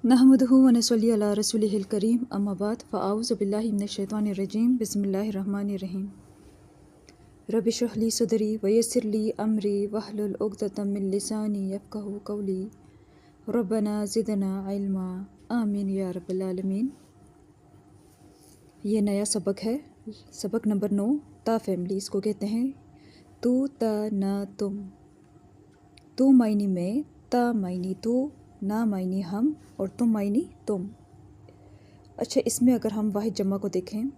नहमदुहु व नसल्ली अला रसूलिहिल करीम अम्मा बाद फ़अऊज़ु बिल्लाहि मिनश शैतानिर रजीम बिस्मिल्लाहिर रहमानिर रहीम। रब्बि इश्रह ली सदरी व यस्सिर ली अमरी वहलुल उक़दतम मिन लिसानी यफ़क़हू क़ौली रब्बना ज़िदना इल्मा आमीन या रब्बल आलमीन। ये नया सबक है, सबक नंबर 9 ता फैमिली। इसको कहते हैं तू ता ना तुम। तू मायनी मैं, ता मायनी तू, ना मायनी हम और तुम मायनी तुम। अच्छा, इसमें अगर हम वाहिद जमा को देखें,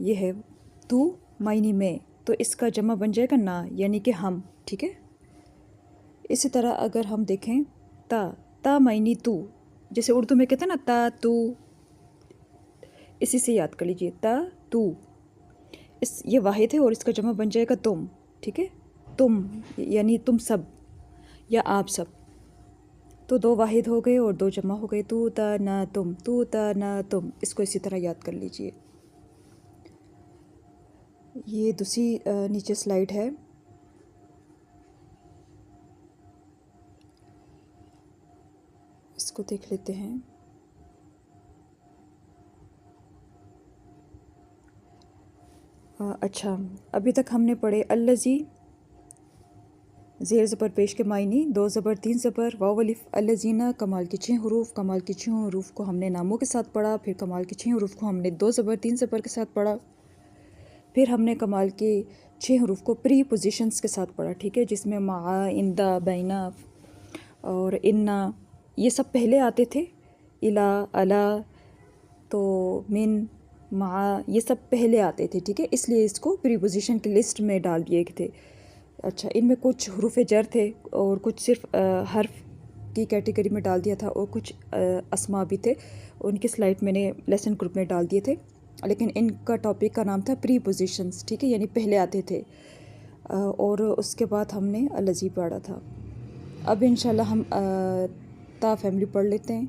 ये है तू मायनी मैं, तो इसका जमा बन जाएगा ना, यानी कि हम। ठीक है। इसी तरह अगर हम देखें ता मायनी तू, जैसे उर्दू में कहते हैं ना ता तू, इसी से याद कर लीजिए ता तू। ये वाहिद है और इसका जमा बन जाएगा तुम। ठीक है। तुम यानी तुम सब या आप सब। तो 2 वाहिद हो गए और 2 जमा हो गए। तू ता ना तुम, तू ता ना तुम। इसको इसी तरह याद कर लीजिए। ये दूसरी नीचे स्लाइड है। इसको देख लेते हैं। अच्छा, अभी तक हमने पढ़े अल्लज़ी, ज़ेर ज़बर पेश के मायनी, 2 ज़बर 3 ज़बर वाव अलिफ, अल्लज़ीना कमाल के 6 हरूफ। कमाल के 6 हरूफ को हमने नामों के साथ पढ़ा। फिर कमाल के 6 हरूफ को हमने 2 ज़बर 3 ज़बर के साथ पढ़ा। फिर हमने कमाल के 6 हरूफ को प्री पोजीशंस के साथ पढ़ा। ठीक है, जिसमें मा, इंदा, बैना और इन्ना ये सब पहले आते थे। इला, अला, तो मिन, मा ये सब पहले आते थे। ठीक है, इसलिए इसको प्री पोजीशन की लिस्ट में डाल दिए थे। अच्छा, इनमें कुछ हरूफ जर थे और कुछ सिर्फ हर्फ की कैटेगरी में डाल दिया था और कुछ अस्मा भी थे। उनकी स्लाइड मैंने लेसन ग्रुप में डाल दिए थे, लेकिन इनका टॉपिक का नाम था प्री पोजीशंस। ठीक है, यानी पहले आते थे। और उसके बाद हमने अल्लज़ी पढ़ा था। अब इंशाल्लाह हम ता फैमिली पढ़ लेते हैं।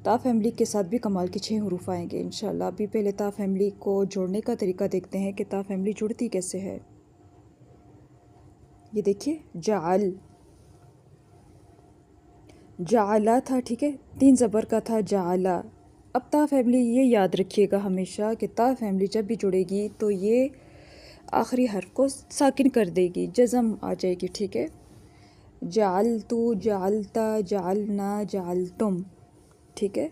ता फैमिली के साथ भी कमाल के 6 हरूफ आएंगे इंशाल्लाह। अभी पहले ता फैमिली को जोड़ने का तरीका देखते हैं कि ता फैमिली जुड़ती कैसे है। ये देखिए, जाल, जाला था। ठीक है, 3 ज़बर का था जाला। अब ता फैमिली ये याद रखिएगा हमेशा कि ता फैमिली जब भी जुड़ेगी तो ये आखिरी हर्फ को साकिन कर देगी, जज़म आ जाएगी। ठीक है, जाल तू, जालता, जालना, जाल तुम। ठीक है।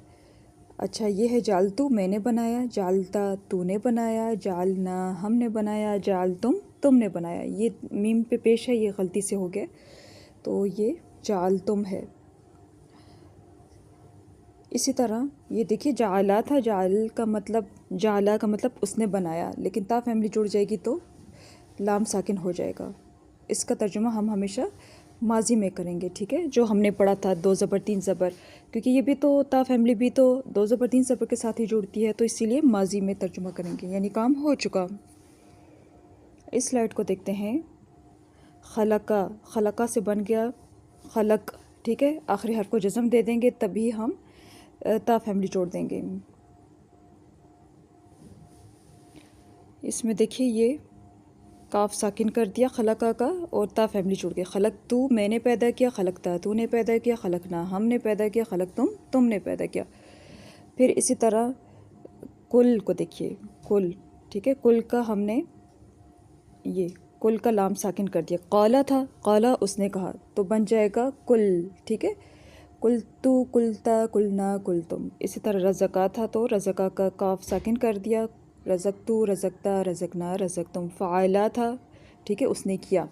अच्छा, ये है जाल तू मैंने बनाया, जालता तूने बनाया, जालना हमने बनाया, जाल तुम तुमने बनाया। ये मीम पे पेश है, ये गलती से हो गया, तो ये जाल तुम है। इसी तरह ये देखिए, जाला था, जाल का मतलब, जाला का मतलब उसने बनाया, लेकिन ता फैमिली जुड़ जाएगी तो लाम साकिन हो जाएगा। इसका तर्जुमा हम हमेशा माजी में करेंगे। ठीक है, जो हमने पढ़ा था 2 ज़बर 3 ज़बर, क्योंकि ये भी तो ता फैमिली भी तो 2 ज़बर 3 ज़बर के साथ ही जुड़ती है, तो इसीलिए माजी में तर्जुमा करेंगे, यानी काम हो चुका। इस स्लाइड को देखते हैं। खलका, खलका से बन गया खलक। ठीक है, आखिरी हर्फ को जज़म दे देंगे तभी हम ता फैमिली जोड़ देंगे। इसमें देखिए, ये काफ साकिन कर दिया खलका का और ता फैमिली जुड़ गई। खलक तू मैंने पैदा किया, खलकता तूने पैदा किया, खलकना हमने पैदा किया, खलक तुम तुमने पैदा किया। फिर इसी तरह कुल को देखिए, कुल। ठीक है, कुल का हमने ये कुल का लाम साकिन कर दिया। क़ाला था, क़ाला उसने कहा, तो बन जाएगा कुल। ठीक है, कुल तू, कुलता, कुलना, कुल तुम। इसी तरह रज़का था, तो रज़का का काफ साकिन कर दिया। रज़क तू, रज़कता, रज़कना, रज़क तुम। फ़ाइला था, ठीक है, उसने किया।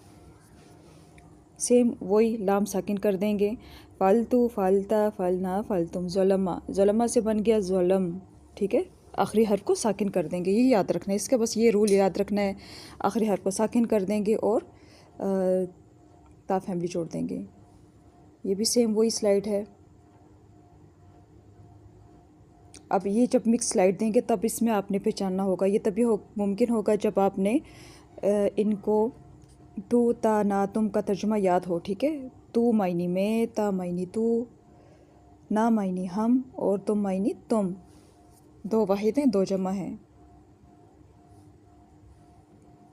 सेम वही लाम साकिन कर देंगे। फ़ालतू, फ़ालता, फ़ालना, फ़ालतुम। ज़ुलमा, ज़ुलमा से बन गया ज़ुलम। ठीक है, आखिरी हर्फ को साकिन कर देंगे, ये याद रखना है। इसका बस ये रूल याद रखना है, आखिरी हर्फ को साकिन कर देंगे और ता फैमिली जोड़ देंगे। ये भी सेम वही स्लाइड है। अब ये जब मिक्स स्लाइड देंगे तब इसमें आपने पहचानना होगा। ये तभी मुमकिन होगा जब आपने इनको तू ता ना तुम का तर्जुमा याद हो। ठीक है, तू मायनी मैं, ता मायनी तू, ना मायनी हम और तुम मायनी तुम। 2 वाहिद हैं, 2 जमा हैं।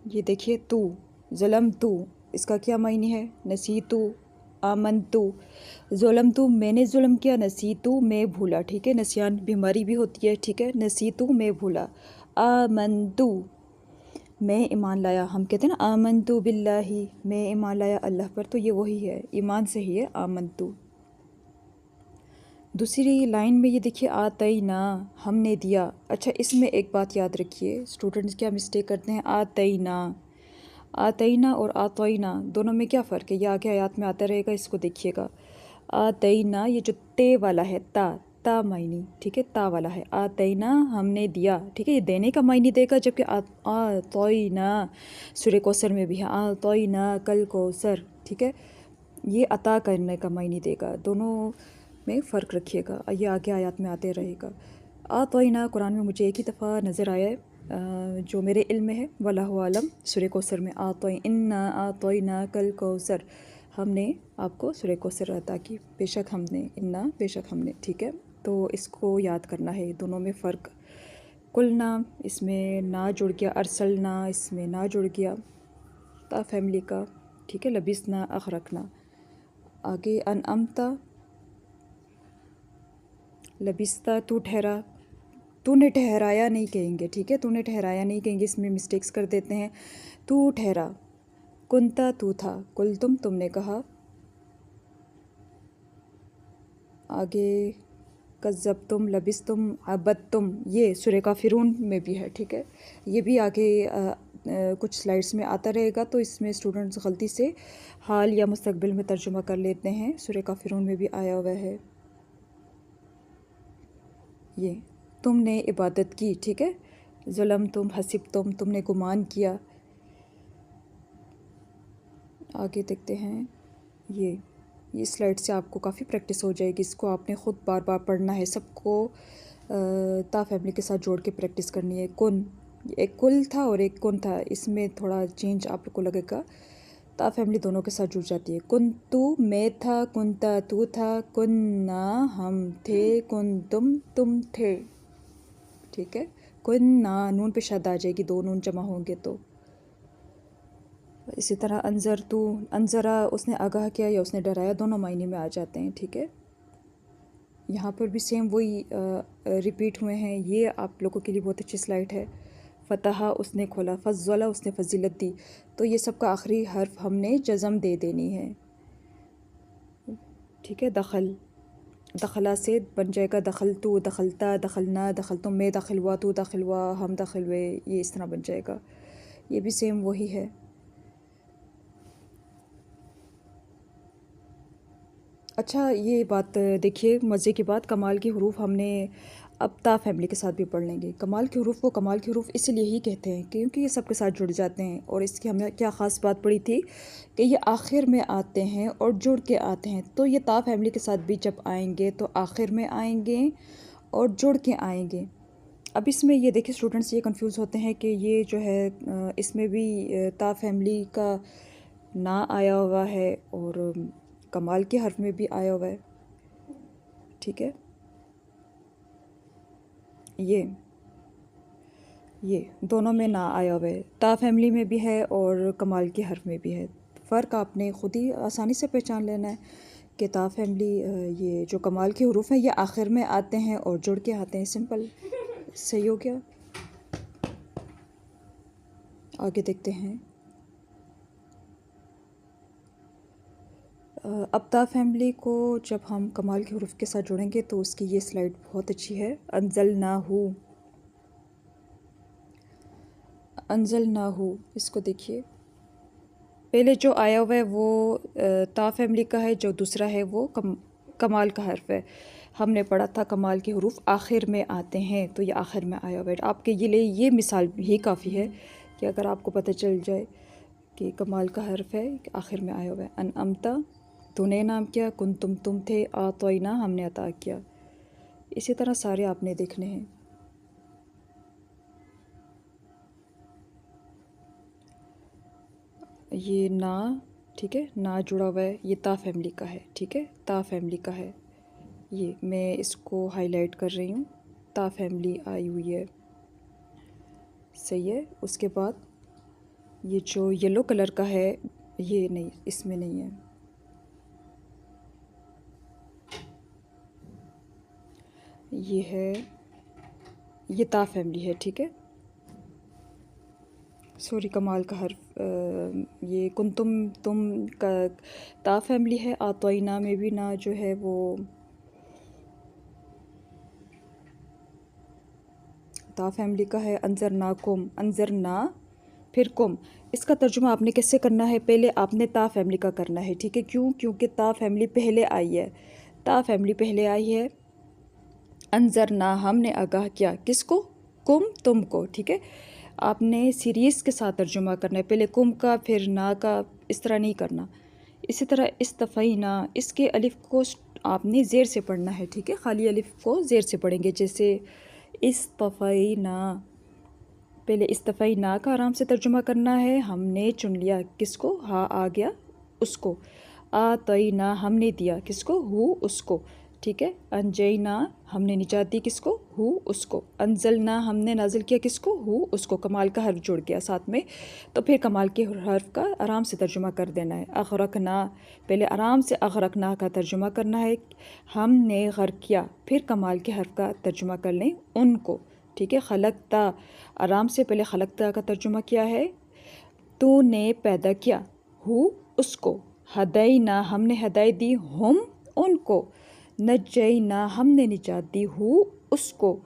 ये देखिए, तू, ज़लम तू, इसका क्या मायनी है? नसी तू, आमनतु, ज़ुलमतु मैंने जुल्म किया, नसीतु मैं भूला, ठीक है, नसियान बीमारी भी होती है, ठीक है, नसीतु मैं भूला। आमनतु मैं ईमान लाया, हम कहते हैं ना आमनतु बिल्लाही, मैं ईमान लाया अल्लाह पर, तो ये वही है, ईमान से ही है आमनतु। दूसरी लाइन में ये देखिए आतईना, हमने दिया। अच्छा, इसमें एक बात याद रखिए, स्टूडेंट्स क्या मिस्टेक करते हैं, आतईना, आतईना और आतईना दोनों में क्या फ़र्क है, ये आगे आयत में आता रहेगा, इसको देखिएगा। आतईना ये जो ते वाला है, ता मायनी, ठीक है, ता वाला है, आतईना हमने दिया, ठीक है, ये देने का मायनी देगा, जबकि आतईना सूरह कौसर में भी है, आतईना कल कौसर, ठीक है, ये अता करने का मायनी देगा। दोनों में फ़र्क रखिएगा, ये आगे आयत में आते रहेगा। आतईना कुरान में मुझे एक ही दफ़ा नज़र आया है, जो मेरे इल्म में है, वल्लाहु आलम, सूरह कौसर में इन्ना आतईना कल कौसर, हमने आपको सूरह कौसर अता की, बेशक हमने, इन्ना बेशक हमने, ठीक है, तो इसको याद करना है, दोनों में फ़र्क। कुलना इसमें ना जुड़ गया, अरसलना इसमें ना जुड़ गया, ता फैमिली का, ठीक है, लबिसना अखरकना। आगे अनअमता, लबिस्ता तू ठहरा, तूने ठहराया नहीं कहेंगे, ठीक है, तूने ठहराया नहीं कहेंगे, इसमें मिस्टेक्स कर देते हैं। तू ठहरा, कुंता तू था, कुल तुमने कहा। आगे कज़्ज़ब तुम, लबिस तुम, अबद तुम, ये सूरह काफिरून में भी है, ठीक है, ये भी आगे कुछ स्लाइड्स में आता रहेगा, तो इसमें स्टूडेंट्स गलती से हाल या मुस्तकबिल में तर्जुमा कर लेते हैं, सूरह काफिरून में भी आया हुआ है। ये तुमने इबादत की, ठीक है, जुल्म तुम, हसिब तुमने गुमान किया। आगे देखते हैं, ये स्लाइड से आपको काफ़ी प्रैक्टिस हो जाएगी, इसको आपने ख़ुद बार बार पढ़ना है, सबको ता फैमिली के साथ जोड़ के प्रैक्टिस करनी है। कुन, एक कुल था और एक कुन था, इसमें थोड़ा चेंज आप लोग को लगेगा, ता फैमिली दोनों के साथ जुड़ जाती है। कुन तू मैं था, कुनता तू था, कुन्ना हम थे, कुन तुम थे, ठीक है, कुन्ना नून पे शद आ जाएगी, दो नून जमा होंगे तो। इसी तरह अंजर तू, अंजरा उसने आगाह किया या उसने डराया, दोनों मायने में आ जाते हैं, ठीक है। यहाँ पर भी सेम वही रिपीट हुए हैं, ये आप लोगों के लिए बहुत अच्छी स्लाइड है। फ़तहा उसने खोला, फ़ज़्ज़ला उसने फजीलत दी, तो ये सब का आखिरी हर्फ हमने जज़म दे देनी है, ठीक है। दखल, दखला से बन जाएगा दखल तू, दखलता, दखलना, दखल तुम, मैं दाखिल हुआ, तू दाखिल हुआ, हम दाखिल हुए, ये इस तरह बन जाएगा, ये भी सेम वही है। अच्छा, ये बात देखिए, मज़े की बात, कमाल के हरूफ हमने अब ता फैमिली के साथ भी पढ़ लेंगे। कमाल के हरूफ को कमाल के हरूफ इसलिए ही कहते हैं क्योंकि ये सबके साथ जुड़ जाते हैं, और इसकी हमने क्या ख़ास बात पढ़ी थी कि ये आखिर में आते हैं और जुड़ के आते हैं, तो ये ता फैमिली के साथ भी जब आएंगे तो आखिर में आएंगे और जुड़ के आएंगे। अब इसमें ये देखिए स्टूडेंट्स ये कंफ्यूज होते हैं कि ये जो है इसमें भी ता फैमिली का ना आया हुआ है और कमाल के हर्फ में भी आया हुआ है, ठीक है। ये दोनों में ना आया हुआ है, ता फैमिली में भी है और कमाल के हर्फ में भी है। फ़र्क आपने ख़ुद ही आसानी से पहचान लेना है कि ता फैमिली, ये जो कमाल के हरूफ हैं ये आखिर में आते हैं और जुड़ के आते हैं, सिंपल, सही हो गया। आगे देखते हैं, अब ता फैमिली को जब हम कमाल के हरूफ के साथ जोड़ेंगे तो उसकी ये स्लाइड बहुत अच्छी है। अंज़लनाहु, अंज़लनाहु, इसको देखिए, पहले जो आया हुआ है वो ता फैमिली का है, जो दूसरा है वो कमाल का हर्फ है। हमने पढ़ा था कमाल के हरूफ आखिर में आते हैं, तो ये आखिर में आया हुआ है। आपके ये लिए ये मिसाल ही काफ़ी है कि अगर आपको पता चल जाए कि कमाल का हर्फ है, आखिर में आया हुआ है। अनअमता तूने नाम किया, कुन तुम थे, आतोइना हमने अता किया, इसी तरह सारे आपने देखने हैं। ये ना, ठीक है, ना जुड़ा हुआ है, ये ता फैमिली का है, ठीक है, ता फैमिली का है, ये मैं इसको हाईलाइट कर रही हूँ, ता फैमिली आई हुई है, सही है। उसके बाद ये जो येलो कलर का है, ये नहीं, इसमें नहीं है, ये है, ये ता फैमिली है, ठीक है। सॉरी, कमाल का हर्फ, ये कुंतुम तुम का ता फैमिली है। आतोइना में भी ना जो है वो ता फैमिली का है। अंजरना कुम, अंजरना फिर कुम। इसका तर्जुमा आपने कैसे करना है, पहले आपने ता फैमिली का करना है, ठीक है। क्यों? क्योंकि ता फैमिली पहले आई है, ता फैमिली पहले आई है। अंजरना हमने आगाह किया, किसको? कुम, तुमको, ठीक है। आपने सीरीज़ के साथ तर्जुमा करना है, पहले कुम का फिर ना का, इस तरह नहीं करना। इसी तरह इस्तफ़ईना, इसके अलिफ को आपने ज़ेर से पढ़ना है, ठीक है। खाली अलिफ को ज़ेर से पढ़ेंगे, जैसे इस्तफ़ईना। पहले इस्तफ़ईना का आराम से तर्जुमा करना है। हमने चुन लिया, किसको? हा आ गया, उसको। आतईना हमने दिया, किसको? हु, उसको, ठीक है। अंजयना हमने निजात दी, किसको? हु, उसको। अंजलना हमने नाजिल किया, किसको? हु, उसको। कमाल का हर्फ जुड़ गया साथ में, तो फिर कमाल के हर्फ का आराम से तर्जुमा कर देना है। अग़रक़ना, पहले आराम से अग़रक़ना का तर्जुमा करना है। हमने ग़र्क़ किया, फिर कमाल के हर्फ का तर्जुमा कर लें, उनको, ठीक है। खलक़ता, आराम से पहले खलक़ता का तर्जुमा किया है। तूने पैदा किया, हु, उसको। हदैना हमने हदायत दी, हम, उनको। नजैना हमने निजात दी, हु, उसको।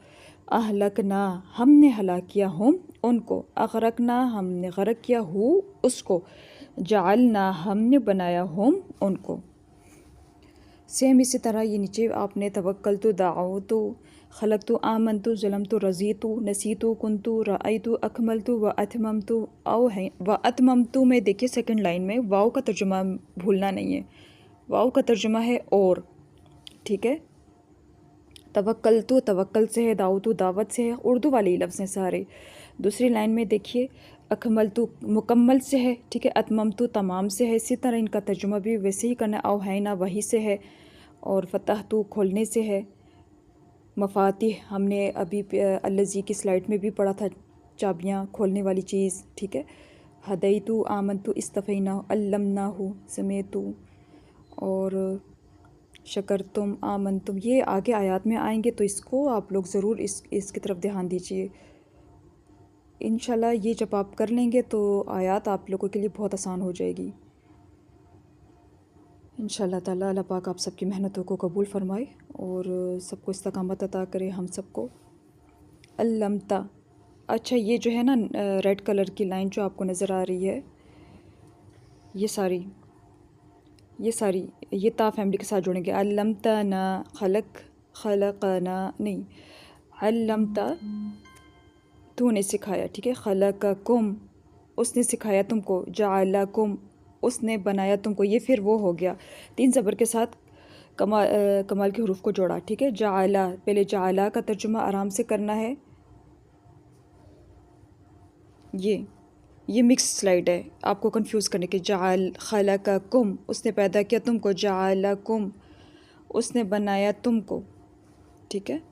अहलकना हमने हलाक किया, हम, उनको। अग़रक़ना हमने ग़रक़ किया, हु, उसको। जअलना हमने बनाया, हम, उनको। सेम इसी तरह ये नीचे आपने तवक्कलतु, दाअवतु, खलक़तु, आमनतु, ज़लमतु, रज़ीतु, नसीतु, कुन्तु, रअयतु, अकमलतु व अतममतु व अतममतु में देखिए सेकंड लाइन में वाव का तर्जुमा भूलना नहीं है। वाव का तर्जुमा है और, ठीक है। तवक्कलतु तवक्कल से है, दावतु दावत से है, उर्दू वाले लफ्ज़ हैं सारे। दूसरी लाइन में देखिए अकमलतु मुकम्मल से है, ठीक है। अतममतु तमाम से है। इसी तरह इनका तर्जुमा भी वैसे ही करना है। औहैना वही से है, और फ़तहतु खोलने से है। मफ़ातिह हमने अभी अल्लज़ी की स्लाइड में भी पढ़ा था, चाबियाँ खोलने वाली चीज़, ठीक है। हदैतु, आमनतु, इस्तफ़ैना, अल्लमनाहु, समेतु, और शकरतुम, आमनतुम, ये आगे आयत में आएंगे, तो इसको आप लोग ज़रूर इसकी तरफ ध्यान दीजिए। इंशाल्लाह ये जब आप कर लेंगे तो आयत आप लोगों के लिए बहुत आसान हो जाएगी इंशाल्लाह ताला। अल्लाह पाक आप सबकी मेहनतों को कबूल फ़रमाए और सबको इस्तकामत अता करे हम सबको। अल्लमता, अच्छा ये जो है ना रेड कलर की लाइन जो आपको नज़र आ रही है, ये सारी ये ता फैमिली के साथ जुड़ेंगे। अल्लमता ना, खलक़ना नहीं, अल्लमता तूने सिखाया, ठीक है। खलक़कुम उसने सिखाया तुमको, जअलकुम उसने बनाया तुमको, ये फिर वो हो गया। तीन ज़बर के साथ कमाल के हरूफ को जोड़ा, ठीक है। जअला, पहले जअला का तर्जुमा आराम से करना है। ये मिक्स स्लाइड है आपको कंफ्यूज करने के। जअल खलक़कुम उसने पैदा किया तुमको, जअलकुम उसने बनाया तुमको, ठीक है।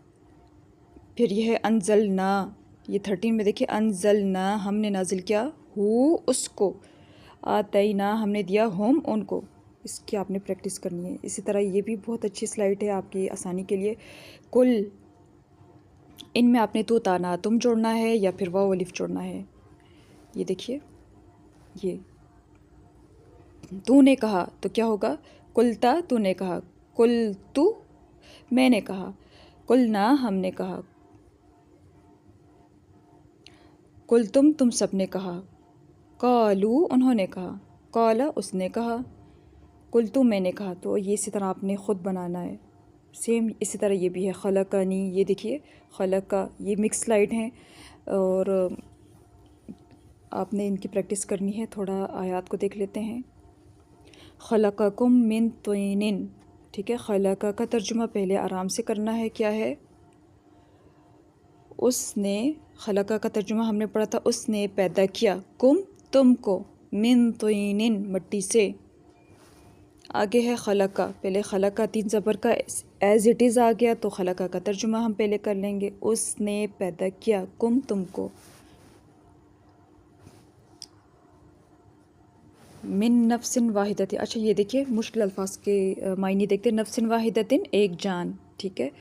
फिर यह है अनज़लना, ये 13 में देखिए, अनज़लना हमने नाजिल किया, हु उसको। आतैना हमने दिया, हम उनको। इसकी आपने प्रैक्टिस करनी है। इसी तरह ये भी बहुत अच्छी स्लाइड है आपकी आसानी के लिए। कुल, इनमें आपने तो ताना तुम जोड़ना है या फिर वाव अलिफ जोड़ना है। ये देखिए, ये तूने कहा तो क्या होगा? कुलता तूने कहा, कुल तू मैंने कहा, कुलना हमने कहा, कुल तुम सबने कहा, कालू उन्होंने कहा, काला उसने कहा, कुल तू मैंने कहा। तो ये इसी तरह आपने ख़ुद बनाना है। सेम इसी तरह ये भी है। खलक़नी, ये देखिए खलक़ा, ये मिक्स स्लाइड हैं और आपने इनकी प्रैक्टिस करनी है। थोड़ा आयात को देख लेते हैं। खलक़कुम मिन तीनिन, ठीक है। खलक़ा का तर्जुमा पहले आराम से करना है, क्या है? उसने, खलक़ा का तर्जुमा हमने पढ़ा था, उसने पैदा किया, कुम तुमको, मिन तीनिन मट्टी से। आगे है खलक़ा, पहले खलक़ा 3 ज़बर का एज़ इट इज़ आ गया, तो खलक़ा का तर्जुमा हम पहले कर लेंगे। उसने पैदा किया, कुम तुमको, मिन नफ्सिन वाहिदतिन। अच्छा ये देखिए मुश्किल अल्फाज के मायने देखते हैं। नफ्सिन वाहिदतिन एक जान, ठीक है।